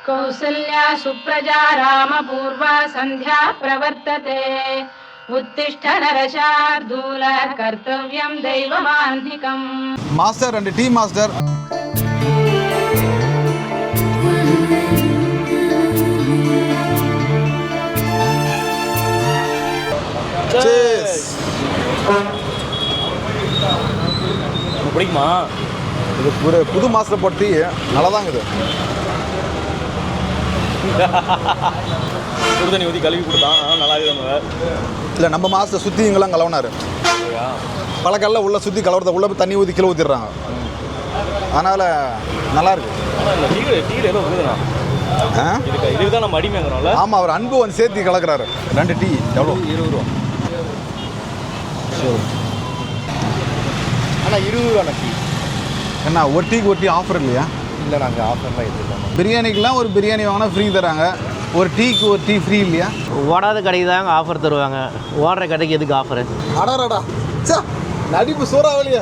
कौसल्या सुप्रजा रामपूर्वा सन्ध्या प्रवर्तते उत्तिष्ठ नरशार्दूल कर्तव्यं दैवमान्धिकम् master and tea master cheers பிடிக்குமா இது புது மாஸ்டர் போட்டு டீ நல்லா தான் இருக்குது சுடு தண்ணி ஊற்றி கழுவி கொடுத்தான் நல்லா இருக்குது இல்லை நம்ம மாஸ்டர் சுற்றி இங்கெல்லாம் கலவுனாரு பல கல்ல உள்ள சுற்றி கலவுறத உள்ள போய் தண்ணி ஊற்றி கீழே ஊற்றிடுறாங்க அதனால் நல்லா இருக்கு டீயில் ஏதோ இருக்குதுண்ணா இதுக்கு தான் நம்ம அடிமைங்கிறோம்ல. ஆமாம் அவர் அன்பு வந்து சேர்த்து கலக்கிறாரு 2 டீ எவ்வளோ 20 ரூபா சரி ஆனால் 20 ரூபா டீ என்ன ஒரு டீக்கு ஒரு டீ ஆஃபர் இல்லையா? இல்லை நாங்கள் ஆஃபர்லாம் எடுத்துருக்கோம். பிரியாணிக்கெலாம் ஒரு பிரியாணி வாங்கினா ஃப்ரீ தராங்க, ஒரு டீக்கு ஒரு டீ ஃப்ரீ இல்லையா? ஓடாத கடைக்கு தாங்க ஆஃபர் தருவாங்க, ஓடுற கடைக்கு எதுக்கு ஆஃபரு? அடாடா நடிப்பு சூறாவளியா